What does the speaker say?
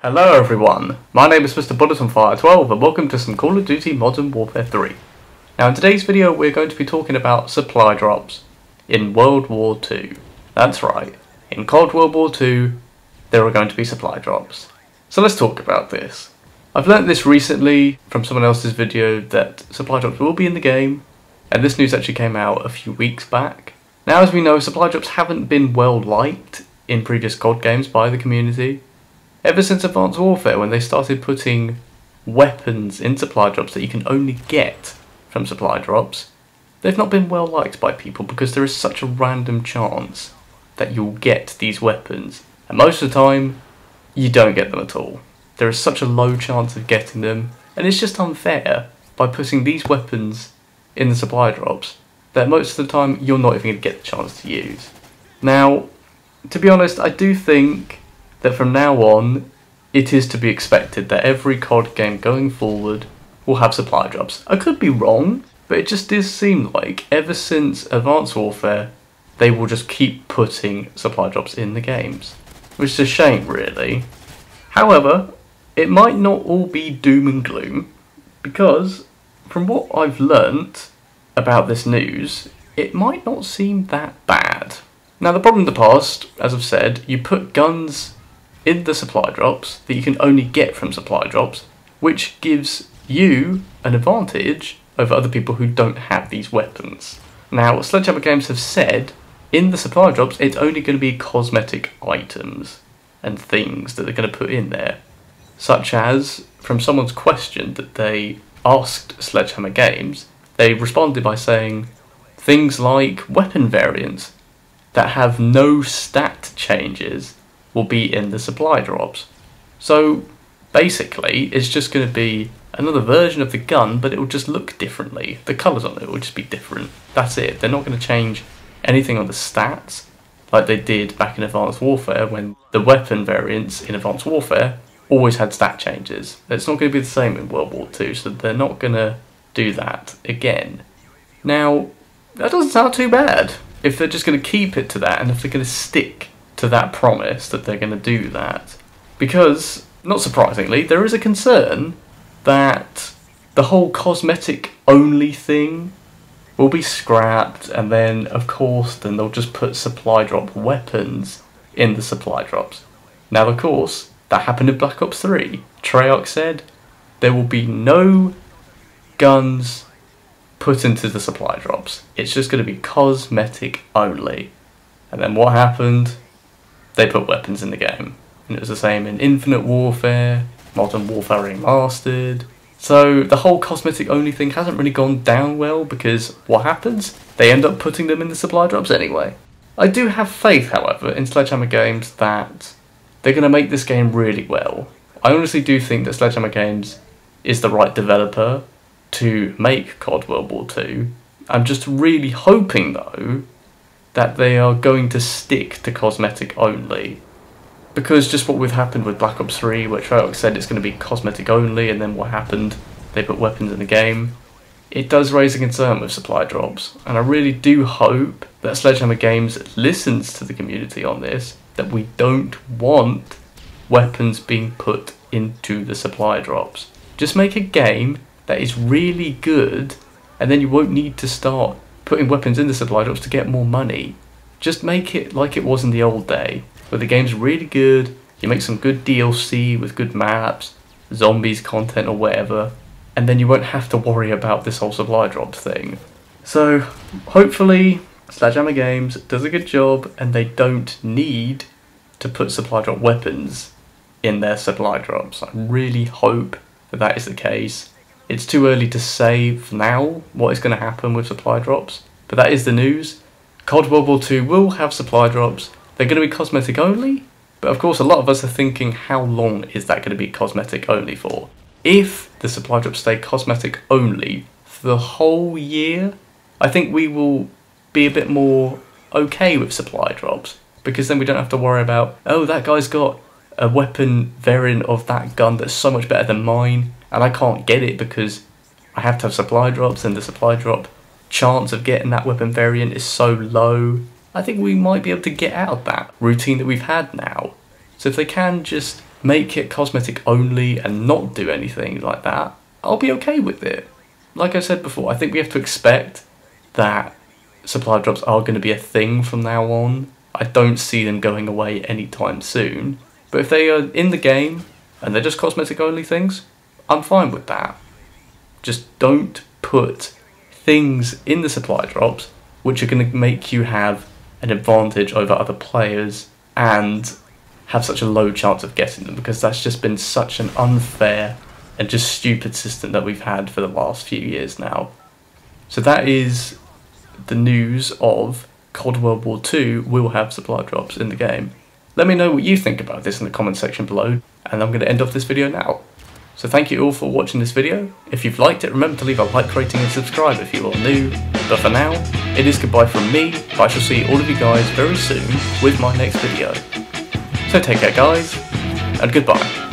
Hello everyone, my name is Mr. Bullet on Fire 12 and welcome to some Call of Duty Modern Warfare 3. Now in today's video we're going to be talking about supply drops in World War II. That's right, in COD World War II there are going to be supply drops. So let's talk about this. I've learnt this recently from someone else's video that supply drops will be in the game, and this news actually came out a few weeks back. Now as we know, supply drops haven't been well liked in previous COD games by the community. Ever since Advanced Warfare, when they started putting weapons in supply drops that you can only get from supply drops, they've not been well liked by people because there is such a random chance that you'll get these weapons. And most of the time, you don't get them at all. There is such a low chance of getting them, and it's just unfair by putting these weapons in the supply drops that most of the time you're not even going to get the chance to use. Now, to be honest, I do think that from now on, it is to be expected that every COD game going forward will have supply drops. I could be wrong, but it just does seem like ever since Advanced Warfare, they will just keep putting supply drops in the games, which is a shame really. However, it might not all be doom and gloom, because from what I've learnt about this news, it might not seem that bad. Now the problem in the past, as I've said, you put guns in the supply drops that you can only get from supply drops, which gives you an advantage over other people who don't have these weapons. Now, Sledgehammer Games have said in the supply drops it's only going to be cosmetic items and things that they're going to put in there, such as, from someone's question that they asked Sledgehammer Games, they responded by saying things like weapon variants that have no stat changes will be in the supply drops. So basically it's just going to be another version of the gun, but it will just look differently. The colours on it will just be different. That's it. They're not going to change anything on the stats like they did back in Advanced Warfare, when the weapon variants in Advanced Warfare always had stat changes. It's not going to be the same in World War II, so they're not going to do that again. Now, that doesn't sound too bad if they're just going to keep it to that, and if they're going to stick to that promise that they're going to do that. Because, not surprisingly, there is a concern that the whole cosmetic only thing will be scrapped, and then of course then they'll just put supply drop weapons in the supply drops. Now of course, that happened in Black Ops 3. Treyarch said there will be no guns put into the supply drops. It's just going to be cosmetic only. And then what happened? They put weapons in the game. And it was the same in Infinite Warfare, Modern Warfare Remastered. So the whole cosmetic only thing hasn't really gone down well, because what happens? They end up putting them in the supply drops anyway. I do have faith, however, in Sledgehammer Games that they're going to make this game really well. I honestly do think that Sledgehammer Games is the right developer to make COD World War II. I'm just really hoping though that they are going to stick to cosmetic only, because just what we've happened with Black Ops 3, where Treyarch said it's going to be cosmetic only, and then what happened? They put weapons in the game. It does raise a concern with supply drops, and I really do hope that Sledgehammer Games listens to the community on this, that we don't want weapons being put into the supply drops. Just make a game that is really good, and then you won't need to start putting weapons in the supply drops to get more money. Just make it like it was in the old day, where the game's really good, you make some good DLC with good maps, zombies content or whatever, and then you won't have to worry about this whole supply drop thing. So hopefully Sledgehammer Games does a good job and they don't need to put supply drop weapons in their supply drops. I really hope that that is the case. It's too early to say for now what is going to happen with supply drops, but that is the news. COD World War II will have supply drops. They're going to be cosmetic only, but of course a lot of us are thinking, how long is that going to be cosmetic only for? If the supply drops stay cosmetic only for the whole year, I think we will be a bit more okay with supply drops, because then we don't have to worry about, oh, that guy's got a weapon variant of that gun that's so much better than mine, and I can't get it because I have to have supply drops, and the supply drop chance of getting that weapon variant is so low. I think we might be able to get out of that routine that we've had now. So if they can just make it cosmetic only and not do anything like that, I'll be okay with it. Like I said before, I think we have to expect that supply drops are going to be a thing from now on. I don't see them going away anytime soon. But if they are in the game and they're just cosmetic only things, I'm fine with that. Just don't put things in the supply drops which are going to make you have an advantage over other players and have such a low chance of getting them, because that's just been such an unfair and just stupid system that we've had for the last few years now. So that is the news of COD WW2 will have supply drops in the game. Let me know what you think about this in the comment section below, and I'm going to end off this video now. So thank you all for watching this video. If you've liked it, remember to leave a like, rating and subscribe if you are new. But for now, it is goodbye from me, but I shall see all of you guys very soon with my next video. So take care guys, and goodbye.